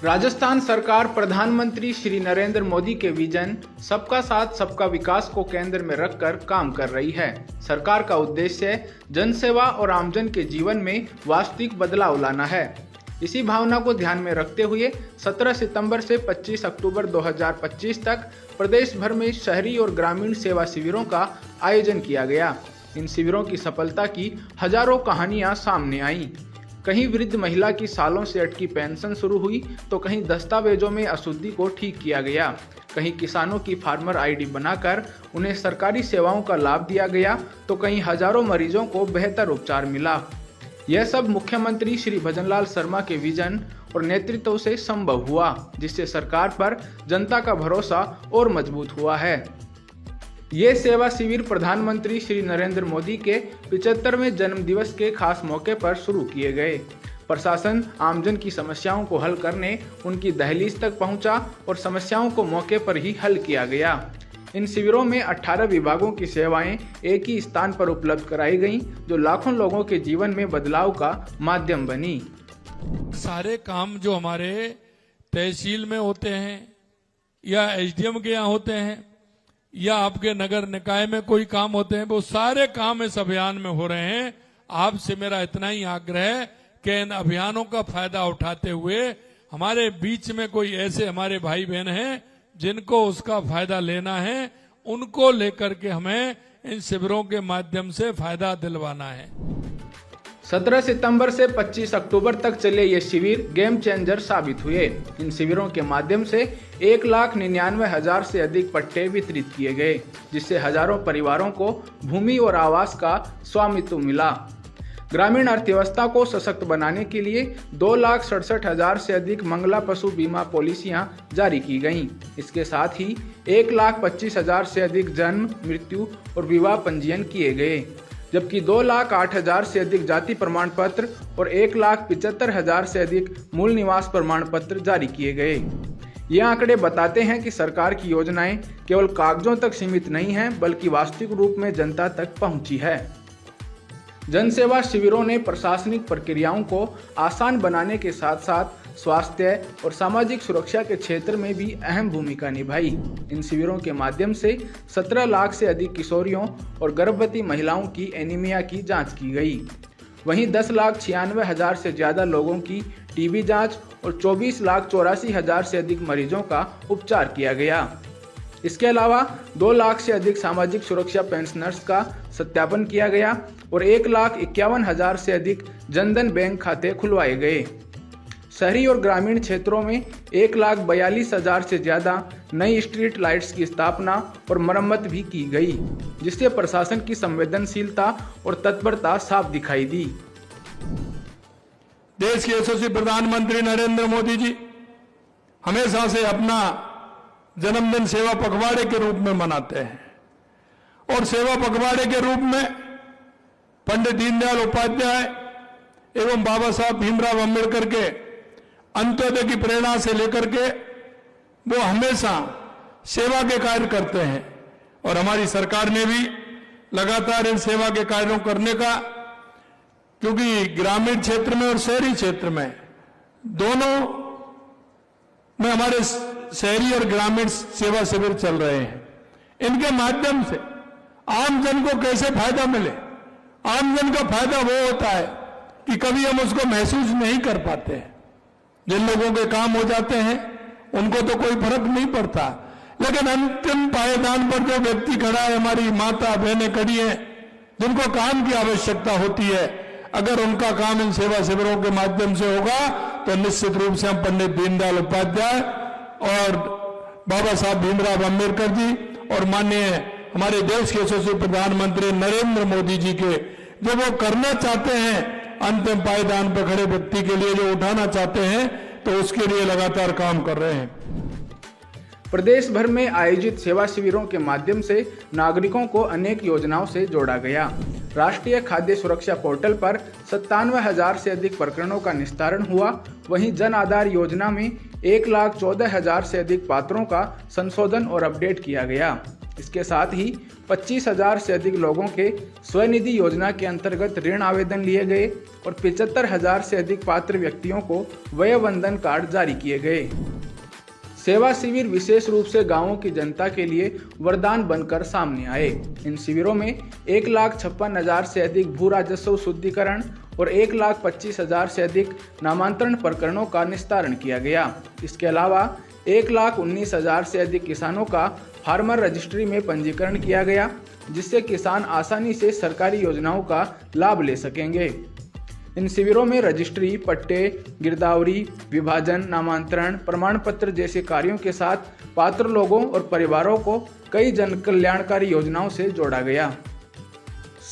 राजस्थान सरकार प्रधानमंत्री श्री नरेंद्र मोदी के विजन सबका साथ सबका विकास को केंद्र में रखकर काम कर रही है। सरकार का उद्देश्य जनसेवा और आमजन के जीवन में वास्तविक बदलाव लाना है। इसी भावना को ध्यान में रखते हुए 17 सितंबर से 25 अक्टूबर 2025 तक प्रदेश भर में शहरी और ग्रामीण सेवा शिविरों का आयोजन किया गया। इन शिविरों की सफलता की हजारों कहानियां सामने आईं। कहीं वृद्ध महिला की सालों से अटकी पेंशन शुरू हुई तो कहीं दस्तावेजों में अशुद्धि को ठीक किया गया, कहीं किसानों की फार्मर आईडी बनाकर उन्हें सरकारी सेवाओं का लाभ दिया गया तो कहीं हजारों मरीजों को बेहतर उपचार मिला। यह सब मुख्यमंत्री श्री भजनलाल शर्मा के विजन और नेतृत्व से संभव हुआ, जिससे सरकार पर जनता का भरोसा और मजबूत हुआ है। ये सेवा शिविर प्रधानमंत्री श्री नरेंद्र मोदी के 75वें जन्म दिवस के खास मौके पर शुरू किए गए। प्रशासन आमजन की समस्याओं को हल करने उनकी दहलीज तक पहुंचा और समस्याओं को मौके पर ही हल किया गया। इन शिविरों में 18 विभागों की सेवाएं एक ही स्थान पर उपलब्ध कराई गईं, जो लाखों लोगों के जीवन में बदलाव का माध्यम बनी। सारे काम जो हमारे तहसील में होते हैं या एसडीएम के यहाँ होते हैं या आपके नगर निकाय में कोई काम होते हैं, वो सारे काम इस अभियान में हो रहे हैं। आपसे मेरा इतना ही आग्रह है कि इन अभियानों का फायदा उठाते हुए हमारे बीच में कोई ऐसे हमारे भाई बहन हैं जिनको उसका फायदा लेना है, उनको लेकर के हमें इन शिविरों के माध्यम से फायदा दिलवाना है। 17 सितंबर से 25 अक्टूबर तक चले ये शिविर गेम चेंजर साबित हुए। इन शिविरों के माध्यम से 1,99,000 से अधिक पट्टे वितरित किए गए, जिससे हजारों परिवारों को भूमि और आवास का स्वामित्व मिला। ग्रामीण अर्थव्यवस्था को सशक्त बनाने के लिए 2,67,000 से अधिक मंगला पशु बीमा पॉलिसियां जारी की गईं। इसके साथ ही 1,25,000 से अधिक जन्म, मृत्यु और विवाह पंजीयन किए गए, जबकि 2,08,000 से अधिक जाति प्रमाण पत्र और 1,75,000 से अधिक मूल निवास प्रमाण पत्र जारी किए गए। ये आंकड़े बताते हैं कि सरकार की योजनाएं केवल कागजों तक सीमित नहीं हैं, बल्कि वास्तविक रूप में जनता तक पहुंची है। जनसेवा शिविरों ने प्रशासनिक प्रक्रियाओं को आसान बनाने के साथ साथ स्वास्थ्य और सामाजिक सुरक्षा के क्षेत्र में भी अहम भूमिका निभाई। इन शिविरों के माध्यम से 17 लाख से अधिक किशोरियों और गर्भवती महिलाओं की एनीमिया की जांच की गई। वहीं 10,96,000 से ज्यादा लोगों की टीबी जांच और 24,84,000 से अधिक मरीजों का उपचार किया गया। इसके अलावा 2 लाख से अधिक सामाजिक सुरक्षा पेंशनर्स का सत्यापन किया गया और 1,51,000 से अधिक जनधन बैंक खाते खुलवाए गए। शहरी और ग्रामीण क्षेत्रों में 1,42,000 से ज्यादा नई स्ट्रीट लाइट्स की स्थापना और मरम्मत भी की गई, जिससे प्रशासन की संवेदनशीलता और तत्परता साफ दिखाई दी। देश के यशस्वी प्रधानमंत्री नरेंद्र मोदी जी हमेशा से अपना जन्मदिन सेवा पखवाड़े के रूप में मनाते हैं और सेवा पखवाड़े के रूप में पंडित दीनदयाल उपाध्याय एवं बाबा साहब भीमराव अम्बेडकर के अंत्योदय की प्रेरणा से लेकर के वो हमेशा सेवा के कार्य करते हैं और हमारी सरकार ने भी लगातार इन सेवा के कार्यों करने का, क्योंकि ग्रामीण क्षेत्र में और शहरी क्षेत्र में दोनों में हमारे शहरी और ग्रामीण सेवा शिविर चल रहे हैं। इनके माध्यम से आम जन को कैसे फायदा मिले। आम जन का फायदा वो होता है कि कभी हम उसको महसूस नहीं कर पाते हैं। जिन लोगों के काम हो जाते हैं उनको तो कोई फर्क नहीं पड़ता, लेकिन अंतिम पायदान पर जो व्यक्ति खड़ा है, हमारी माता बहनें खड़ी हैं जिनको काम की आवश्यकता होती है, अगर उनका काम इन सेवा शिविरों के माध्यम से होगा तो निश्चित रूप से हम पंडित दीनदयाल उपाध्याय और बाबा साहब भीमराव अम्बेडकर जी और माननीय हमारे देश के यशस्वी प्रधानमंत्री नरेंद्र मोदी जी के जो वो करना चाहते हैं, अंतिम पायदान पर खड़े व्यक्ति के लिए जो उठाना चाहते हैं, तो उसके लिए लगातार काम कर रहे हैं। प्रदेश भर में आयोजित सेवा शिविरों के माध्यम से नागरिकों को अनेक योजनाओं से जोड़ा गया। राष्ट्रीय खाद्य सुरक्षा पोर्टल पर 97,000 से अधिक प्रकरणों का निस्तारण हुआ। वहीं जन आधार योजना में 1,14,000 से अधिक पात्रों का संशोधन और अपडेट किया गया। इसके साथ ही 25,000 से अधिक लोगों के स्वनिधि योजना के अंतर्गत ऋण आवेदन लिए गए और 75,000 से अधिक पात्र व्यक्तियों को वयोवंदन कार्ड जारी किए गए। सेवा शिविर विशेष रूप से गांवों की जनता के लिए वरदान बनकर सामने आए। इन शिविरों में 1,56,000 से अधिक भू राजस्व शुद्धिकरण और 1,25,000 से अधिक नामांतरण प्रकरणों का निस्तारण किया गया। इसके अलावा 1,19,000 से अधिक किसानों का फार्मर रजिस्ट्री में पंजीकरण किया गया, जिससे किसान आसानी से सरकारी योजनाओं का लाभ ले सकेंगे। इन शिविरों में रजिस्ट्री, पट्टे, गिरदावरी, विभाजन, नामांतरण, प्रमाण पत्र जैसे कार्यों के साथ पात्र लोगों और परिवारों को कई जन कल्याणकारी योजनाओं से जोड़ा गया।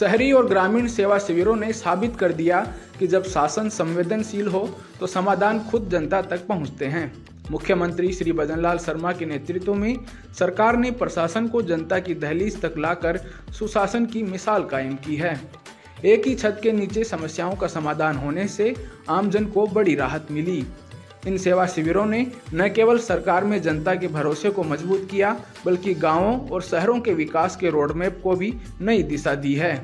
शहरी और ग्रामीण सेवा शिविरों ने साबित कर दिया कि जब शासन संवेदनशील हो तो समाधान खुद जनता तक पहुंचते हैं। मुख्यमंत्री श्री भजनलाल शर्मा के नेतृत्व में सरकार ने प्रशासन को जनता की दहलीज तक लाकर सुशासन की मिसाल कायम की है। एक ही छत के नीचे समस्याओं का समाधान होने से आमजन को बड़ी राहत मिली। इन सेवा शिविरों ने न केवल सरकार में जनता के भरोसे को मजबूत किया, बल्कि गांवों और शहरों के विकास के रोडमैप को भी नई दिशा दी है।